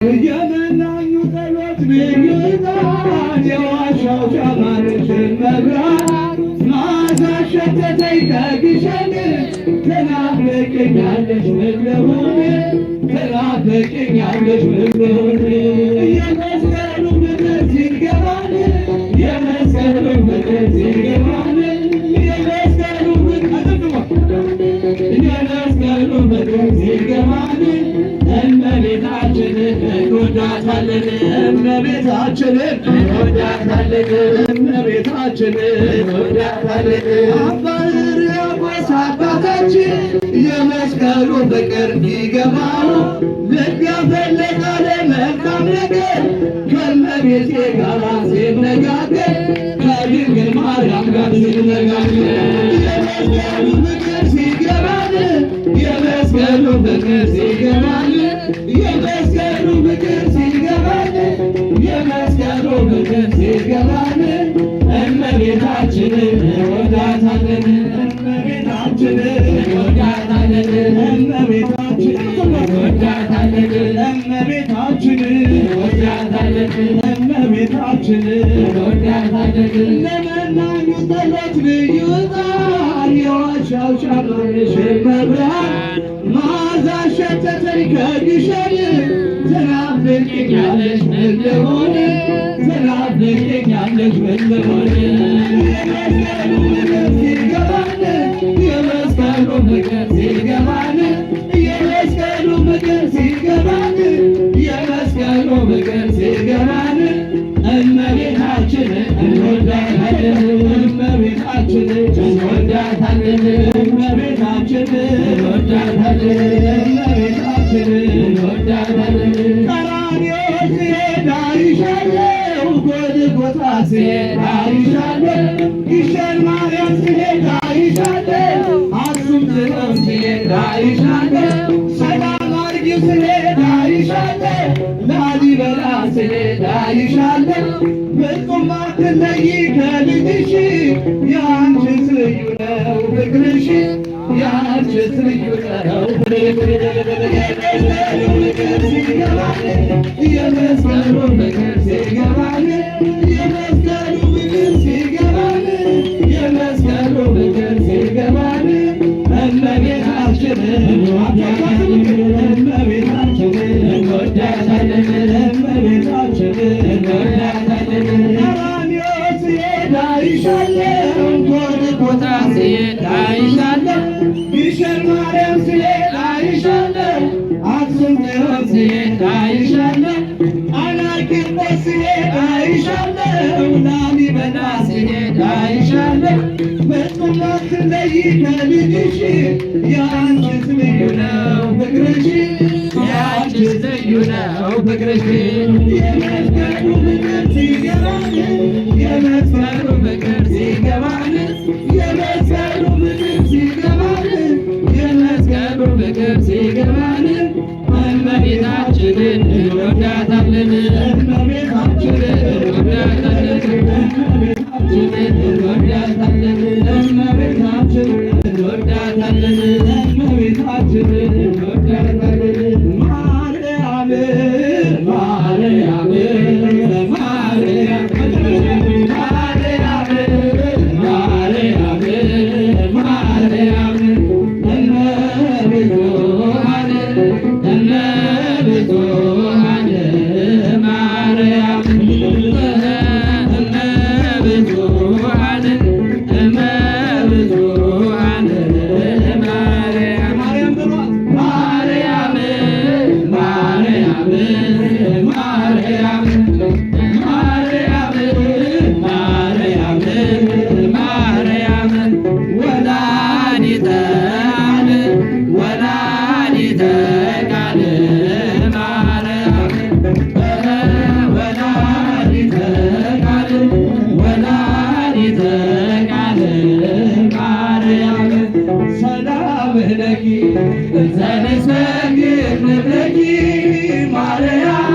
የመናኙ ጸሎት ብይጣት የዋሻው ሻማነሽን መብራት ማዛሽ ሸተተኝ ከግሸን ትናፍቀኛለሽ መግለሆን ትናፍቀኛለሽ መግለሆን የመስቀሉ ምድር ሲገባን የመስቀሉ ምድር ሲገባን የመስቀሉ ምድር ሲገባን እመቤታችንን እንወዳታለን እመቤታችንን እንወዳታለን እመቤታችንን እንወዳታለን። አባ ሕርያቆስ አባታችን የመስቀሉ ፍቅር ይገባው ልብ ያፈለቃለ መልካም ነገር ከእመቤቴ ጋር ሲነጋገር ከድንግል ማርያም ጋር ሲነጋገር የመስቀሉ ፍቅር ሲገባን የመስቀሉ ፍቅር ሲገባን የመስቀሉ ፍቅር ሲገባን የመስቀሉ ፍቅር ሲገባን እመቤታችንን እንወዳታለን እመቤታችንን እንወዳታለን እመቤታችንን እንወዳታለን እመቤታችንን እንወዳታለን እመቤታችንን እንወዳታለን። ለመናኙ ጸሎት ልዩ ዕጣን የዋሻው ሻማነሽን መብራት ማዛሽ ሸተተኝ ከግሸን ትናፍቀኛለሽ ምን ልሆን ትናፍቀኛለሽ ምን ልሆን የመስቀሉ ፍቅር ሲገባን የመስቀሉ ፍቅር ሲገባን የመስቀሉ ፍቅር ሲገባን የመስቀሉ ፍቅር ሲገባን እመቤታችንን እንወዳታለን እመቤታችንን እንወዳታለን እመቤታችንን እንወዳታለን እመቤታችንን እንወዳታለን። ቀራንዮ ስሄድ አይሻለሁ ጎልጎታ ስሄድ አይሻለሁ ግሸን ማርያም ስሄድ አይሻለሁ አክሱም ጽዮን ስሄድ አይሻለሁ ሰላም አርጊው ስሄድ አይሻለሁ ላሊበላ ስሄድ አይሻለሁ ፍጹም አትለይ ከልጅሽ ያንቺስ ልዩ ነው ፍቅርሽ ያንቺስ ልዩ ነው የመስቀሉ ፍቅር ሲገባን የመስቀሉ ፍቅር ሲገባን የመስቀሉ ፍቅር ሲገባን የመስቀሉ ፍቅር ሲገባን እመቤታችንን እንወዳታለን እመቤታችንን እንወዳታለን እመቤታችንን እንወዳታለን። ቀራንዮ ስሄድ አይሻለሁ ጎልጎታ ስሄድ አይሻለሁ ግሸን ማርያም ስሄድ አይሻለሁ አክሱም ጽዮን ስሄድ አይሻለሁ አናቅርቆስ ስሄድ አይሻለሁ ላሊበላ ስሄድ አይሻለሁ ፍጹም አትለይ ከልጅሽ ያንቺስ ልዩ ነው ፍቅርሽ ያንቺስ ልዩ ነው ፍቅርሽ የመስቀሉ ፍቅር ሲገባን የመስቀሉ ፍቅር ሲገባን የመስቀሉ ፍቅር ሲገባን የመስቀሉ ፍቅር ሲገባን እመቤታችንን እንወዳታለን እመቤታችንን እንወዳታለን እመቤታችንን እንወዳታለን እመቤታችንን እንወዳታለን እመቤታችንን እንወዳታለን። ማርያም ማርያም ማርያም ለኪ እንዘንሰግድ ለኪ ማርያም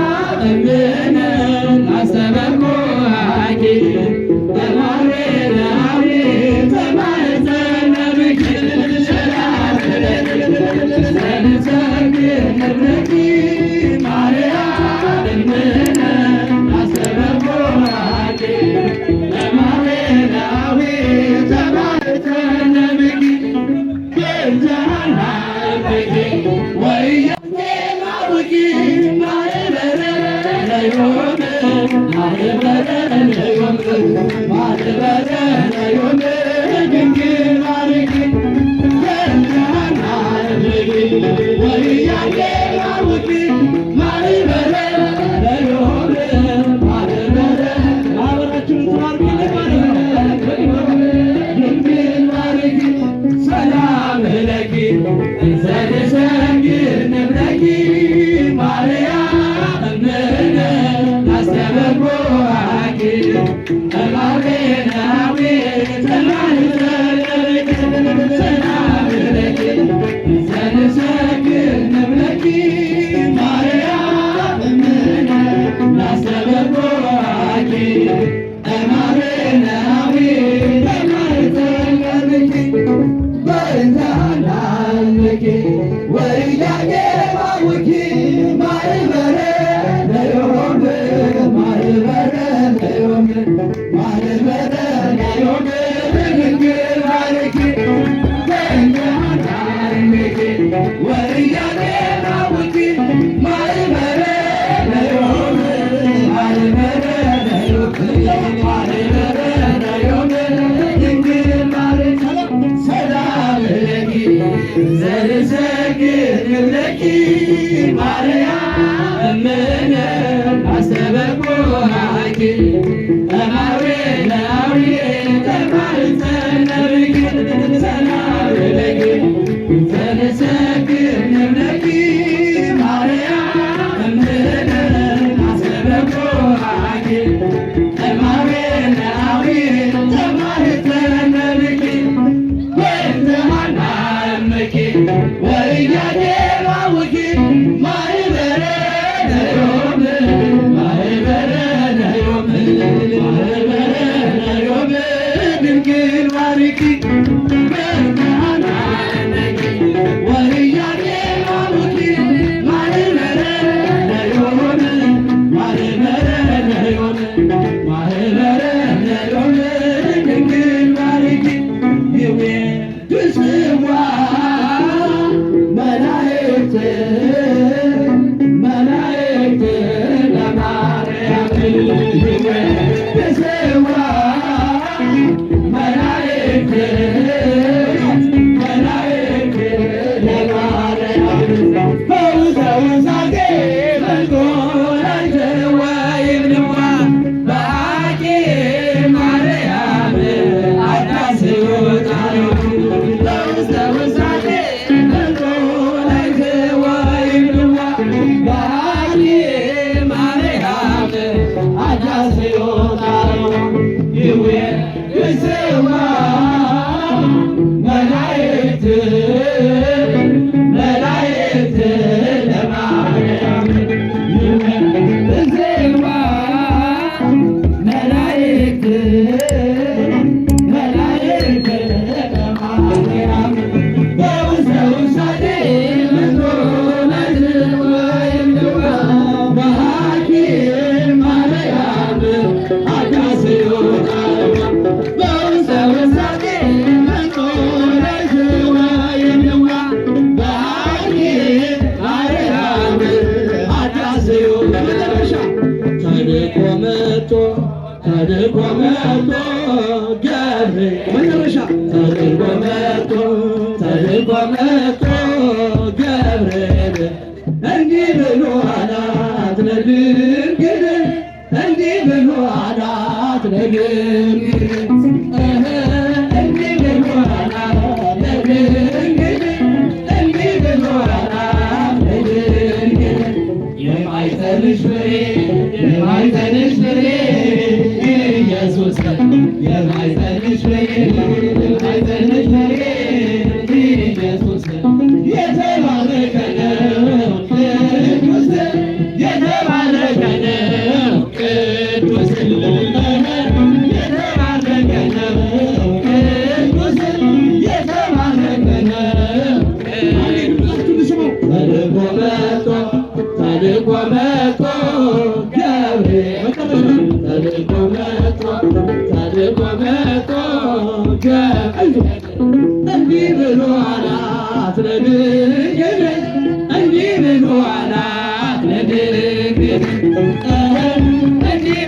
እንዲህ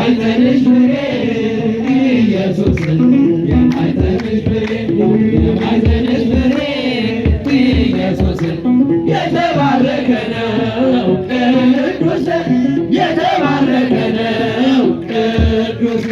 የማኅፀንሽ ፍሬ ኢየሱስ የማኅፀንሽ ፍሬ የማኅፀንሽ ፍሬ ኢየሱስ የተባረከ ነው ቅዱስ የተባረከ ነው ቅዱስ